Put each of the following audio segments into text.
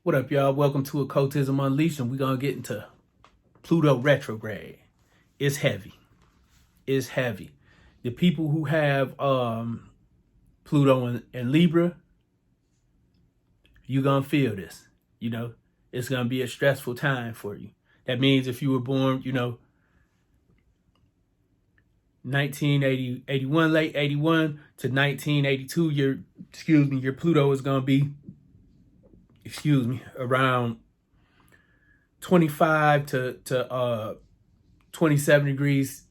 What up, y'all? Welcome to Occultism Unleashed, and we're going to get into Pluto Retrograde. It's heavy. It's heavy. The people who have Pluto and Libra, you're going to feel this. You know, it's going to be a stressful time for you. That means if you were born, 1981, late 81 to 1982, your Pluto is going to be around 25 to 27 degrees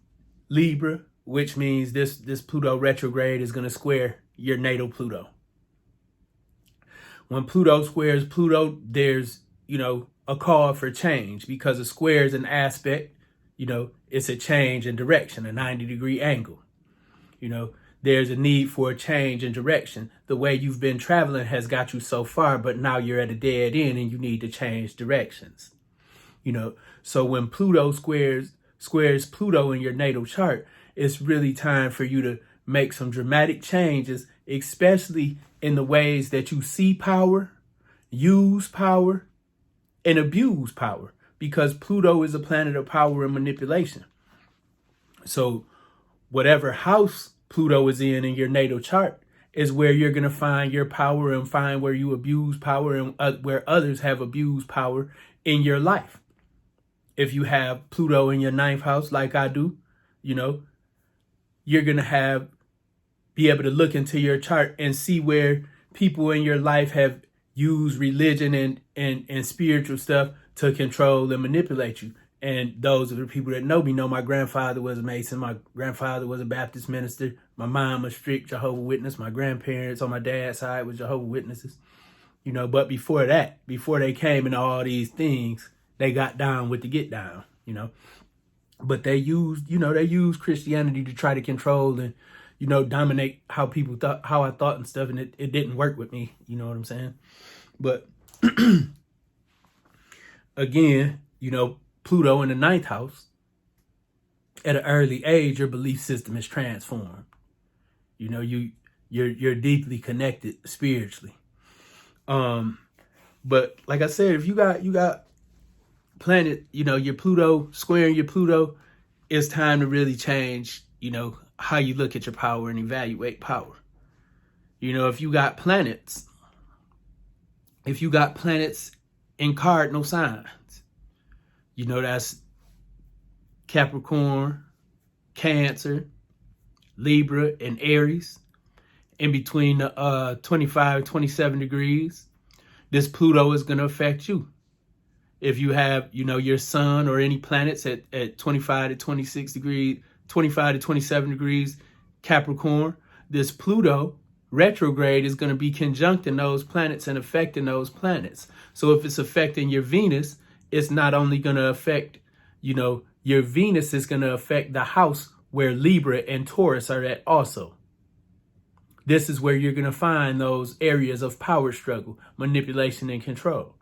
Libra, which means this Pluto retrograde is going to square your natal Pluto. When Pluto squares Pluto, there's, a call for change, because a square is an aspect, it's a change in direction, a 90-degree angle. There's a need for a change in direction. The way you've been traveling has got you so far, but now you're at a dead end and you need to change directions. So when Pluto squares Pluto in your natal chart, it's really time for you to make some dramatic changes, especially in the ways that you see power, use power, and abuse power, because Pluto is a planet of power and manipulation. So whatever house Pluto is in your natal chart is where you're going to find your power and find where you abuse power and where others have abused power in your life. If you have Pluto in your ninth house, like I do, you're going to be able to look into your chart and see where people in your life have used religion and spiritual stuff to control and manipulate you. And those are the people that know me know my grandfather was a Mason. My grandfather was a Baptist minister. My mom was strict Jehovah's Witness. My grandparents on my dad's side was Jehovah's Witnesses. But before that, before they came into all these things, they got down with the get down, But they used Christianity to try to control and, dominate how people thought, how I thought and stuff. And it didn't work with me. You know what I'm saying? But again, Pluto in the ninth house, at an early age, your belief system is transformed. You're deeply connected spiritually. But like I said, if you got planet, your Pluto squaring your Pluto, it's time to really change, how you look at your power and evaluate power. If you got planets in cardinal signs, that's Capricorn, Cancer, Libra, and Aries. In between the 25 and 27 degrees, this Pluto is going to affect you. If you have, your sun or any planets at 25 to 26 degrees, 25 to 27 degrees Capricorn, this Pluto retrograde is going to be conjuncting those planets and affecting those planets. So if it's affecting your Venus, it's not only going to affect, your Venus is going to affect the house where Libra and Taurus are at also. This is where you're going to find those areas of power struggle, manipulation, and control.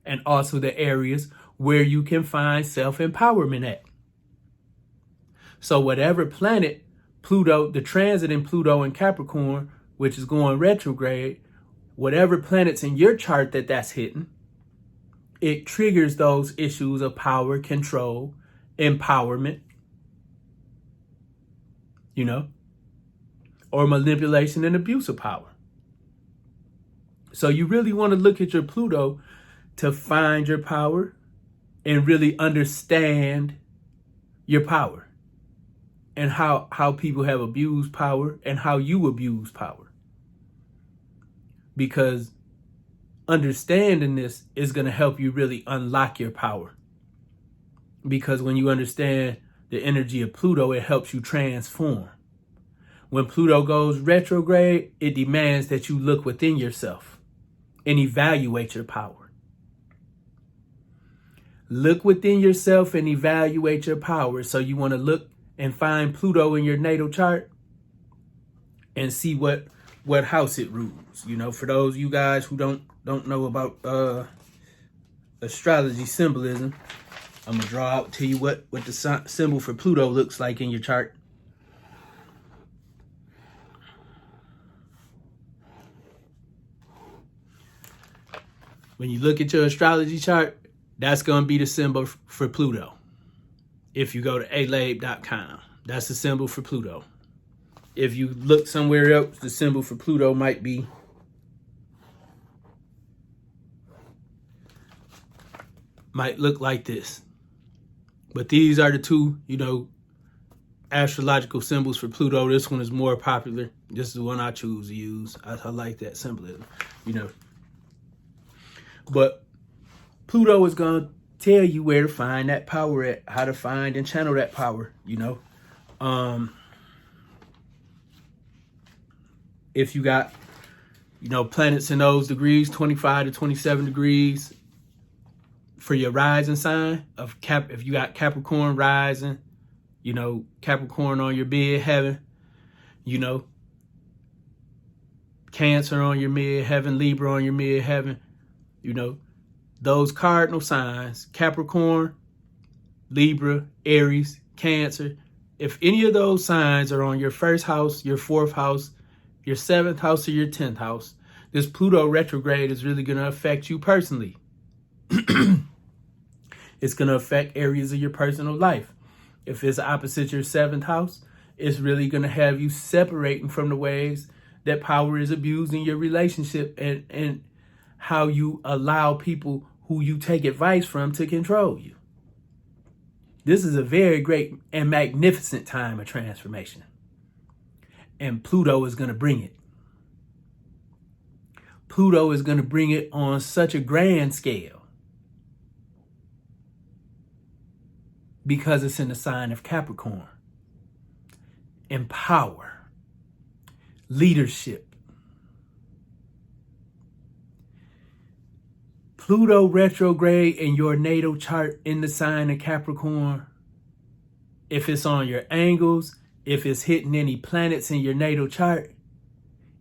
And also the areas where you can find self-empowerment at. So whatever planet Pluto, the transit in Pluto and Capricorn, which is going retrograde, whatever planets in your chart that's hitting, it triggers those issues of power, control, empowerment, or manipulation and abuse of power. So you really want to look at your Pluto to find your power and really understand your power and how people have abused power and how you abuse power. Because understanding this is going to help you really unlock your power. Because when you understand the energy of Pluto, it helps you transform. When Pluto goes retrograde, it demands that you look within yourself and evaluate your power. Look within yourself and evaluate your power. So you want to look and find Pluto in your natal chart and see what house it rules. For those of you guys who don't know about astrology symbolism, I'm going to draw out to you what the symbol for Pluto looks like in your chart. When you look at your astrology chart, that's going to be the symbol for Pluto. If you go to alabe.com, that's the symbol for Pluto. If you look somewhere else, the symbol for Pluto might look like this. But these are the two, astrological symbols for Pluto. This one is more popular. This is the one I choose to use. I like that symbolism, But Pluto is going to tell you where to find that power at, how to find and channel that power, If you got, planets in those degrees, 25 to 27 degrees for your rising sign of if you got Capricorn rising, Capricorn on your midheaven, Cancer on your midheaven, Libra on your midheaven, those cardinal signs, Capricorn, Libra, Aries, Cancer. If any of those signs are on your first house, your fourth house, your seventh house, or your 10th house, this Pluto retrograde is really going to affect you personally. It's going to affect areas of your personal life. If it's opposite your seventh house, it's really going to have you separating from the ways that power is abused in your relationship and how you allow people who you take advice from to control you. This is a very great and magnificent time of transformation. And Pluto is going to bring it. Pluto is going to bring it on such a grand scale because it's in the sign of Capricorn. And power, leadership. Pluto retrograde in your natal chart in the sign of Capricorn, if it's on your angles, if it's hitting any planets in your natal chart,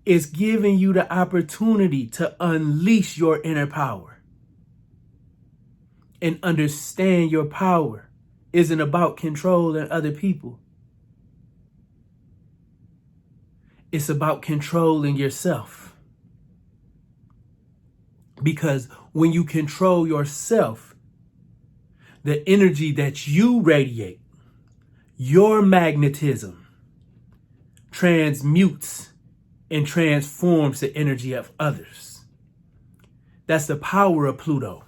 it's giving you the opportunity to unleash your inner power. And understand your power isn't about controlling other people. It's about controlling yourself. Because when you control yourself, the energy that you radiate, your magnetism, transmutes and transforms the energy of others. That's the power of Pluto.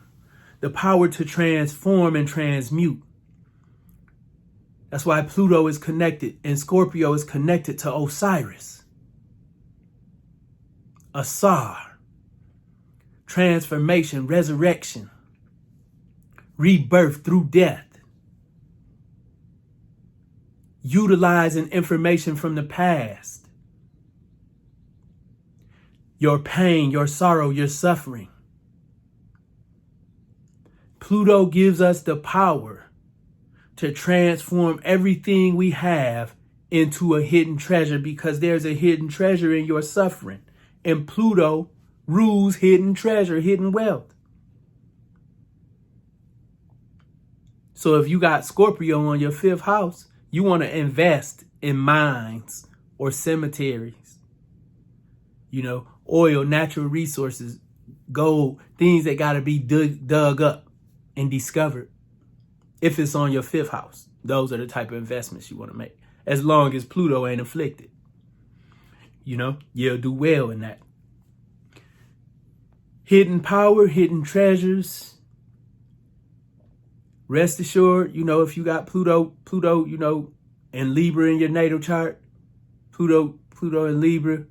The power to transform and transmute. That's why Pluto is connected and Scorpio is connected to Osiris. Asar. Transformation, resurrection, rebirth through death. Utilizing information from the past. Your pain, your sorrow, your suffering. Pluto gives us the power to transform everything we have into a hidden treasure because there's a hidden treasure in your suffering. And Pluto rules hidden treasure, hidden wealth. So if you got Scorpio on your fifth house, you want to invest in mines or cemeteries, oil, natural resources, gold, things that got to be dug up and discovered. If it's on your fifth house, those are the type of investments you want to make. As long as Pluto ain't afflicted, you'll do well in that. Hidden power, hidden treasures. Rest assured, if you got Pluto, and Libra in your natal chart, Pluto and Libra,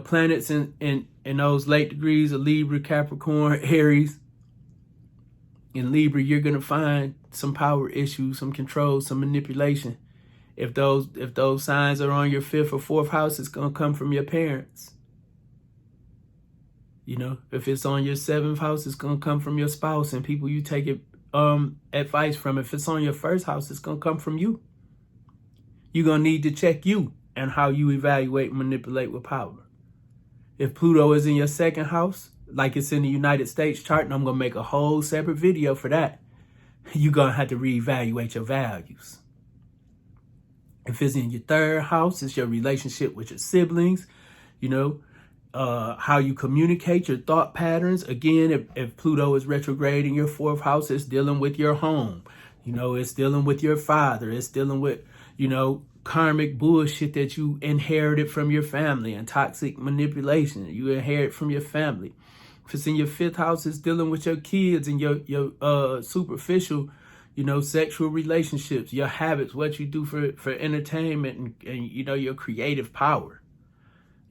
planets in those late degrees of Libra, Capricorn, Aries. In Libra, you're going to find some power issues, some control, some manipulation. If those signs are on your fifth or fourth house, it's going to come from your parents. If it's on your seventh house, it's going to come from your spouse and people you take advice from. If it's on your first house, it's going to come from you. You're going to need to check you and how you evaluate and manipulate with power. If Pluto is in your second house, like it's in the United States chart, and I'm going to make a whole separate video for that, you're going to have to reevaluate your values. If it's in your third house, it's your relationship with your siblings, how you communicate, your thought patterns. Again, if Pluto is retrograde in your 4th house, it's dealing with your home. It's dealing with your father. It's dealing with, karmic bullshit that you inherited from your family and toxic manipulation you inherit from your family. If it's in your 5th house, it's dealing with your kids and your superficial, sexual relationships, your habits, what you do for entertainment and your creative power.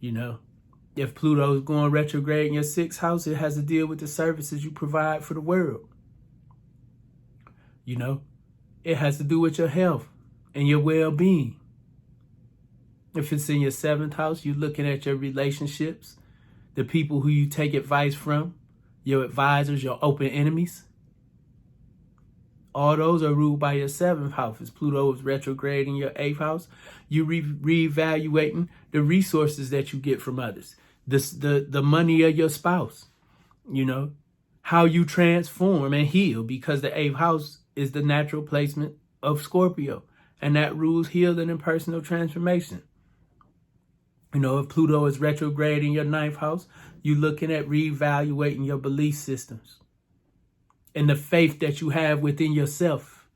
If Pluto is going retrograde in your 6th house, it has to deal with the services you provide for the world. It has to do with your health and your well-being. If it's in your 7th house, you're looking at your relationships, the people who you take advice from, your advisors, your open enemies. All those are ruled by your 7th house. If Pluto is retrograde in your 8th house, you reevaluating the resources that you get from others, the money of your spouse, how you transform and heal, because the 8th house is the natural placement of Scorpio, and that rules healing and personal transformation. If Pluto is retrograde in your 9th house, you're looking at reevaluating your belief systems and the faith that you have within yourself,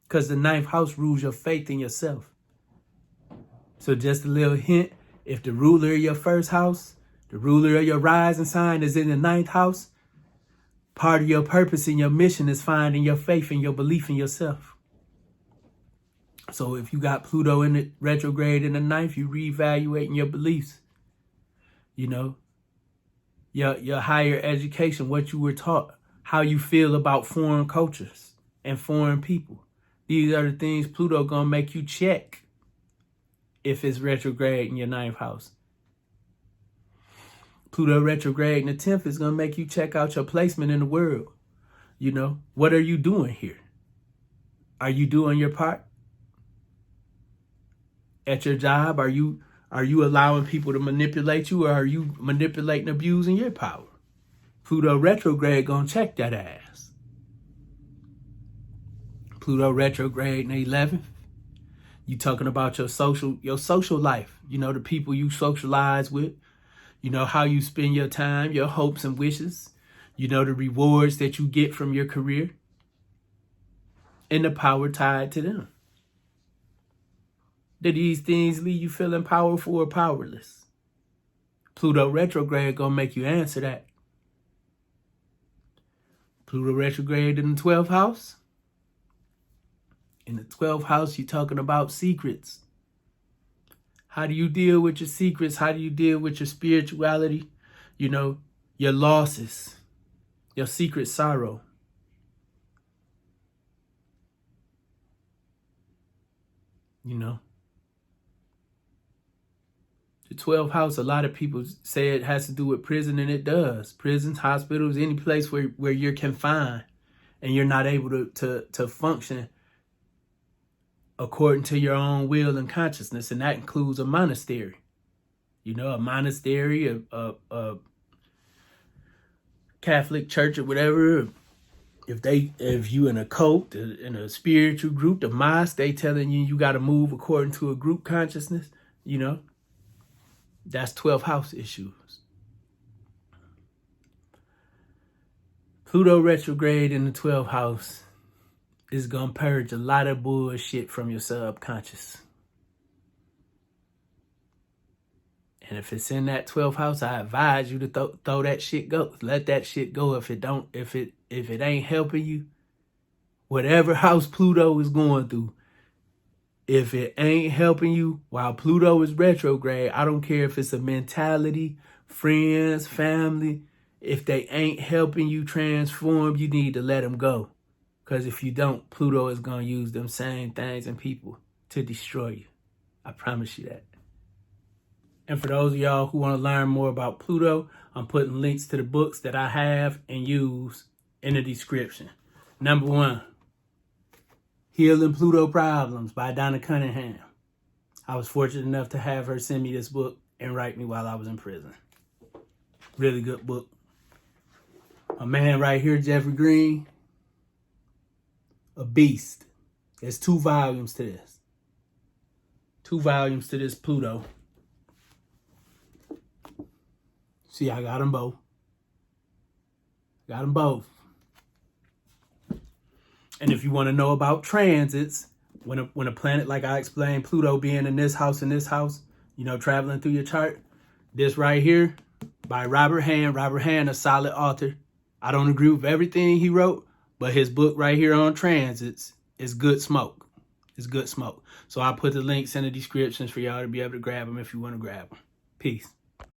because the 9th house rules your faith in yourself. So just a little hint, if the ruler of your 1st house, the ruler of your rising sign is in the 9th house, part of your purpose and your mission is finding your faith and your belief in yourself. So if you got Pluto in the retrograde in the 9th, you reevaluating your beliefs. Your higher education, what you were taught, how you feel about foreign cultures and foreign people. These are the things Pluto gonna make you check if it's retrograde in your 9th house. Pluto retrograde in the 10th is gonna make you check out your placement in the world. What are you doing here? Are you doing your part? At your job, are you allowing people to manipulate you, or are you manipulating, abusing your power? Pluto retrograde gonna check that ass. Pluto retrograde in the 11th, you talking about your social life, the people you socialize with, how you spend your time, your hopes and wishes, the rewards that you get from your career, and the power tied to them. Do these things leave you feeling powerful or powerless? Pluto retrograde gonna make you answer that. Pluto retrograde in the 12th house. In the 12th house, you're talking about secrets. How do you deal with your secrets? How do you deal with your spirituality? Your losses, your secret sorrow. The 12th house, a lot of people say it has to do with prison, and it does. Prisons, hospitals, any place where you're confined and you're not able to function according to your own will and consciousness, and that includes a monastery. A monastery, a Catholic church or whatever. If you in a cult, in a spiritual group, the mosque, they telling you got to move according to a group consciousness, That's 12th house issues. Pluto retrograde in the 12th house is going to purge a lot of bullshit from your subconscious. And if it's in that 12th house, I advise you to throw that shit go. Let that shit go if it ain't helping you. Whatever house Pluto is going through, if it ain't helping you while Pluto is retrograde, I don't care if it's a mentality, friends, family. If they ain't helping you transform, you need to let them go. Because if you don't, Pluto is going to use them same things and people to destroy you. I promise you that. And for those of y'all who want to learn more about Pluto, I'm putting links to the books that I have and use in the description. Number 1, Healing Pluto Problems by Donna Cunningham. I was fortunate enough to have her send me this book and write me while I was in prison. Really good book. My man right here, Jeffrey Green, a beast. There's 2 volumes to this. 2 volumes to this Pluto. See, I got them both. Got them both. And if you want to know about transits, when a planet, like I explained, Pluto being in this house, you know, traveling through your chart, this right here by Robert Hand. Robert Hand, a solid author. I don't agree with everything he wrote, but his book right here on transits is good smoke. It's good smoke. So I'll put the links in the descriptions for y'all to be able to grab them if you want to grab them. Peace.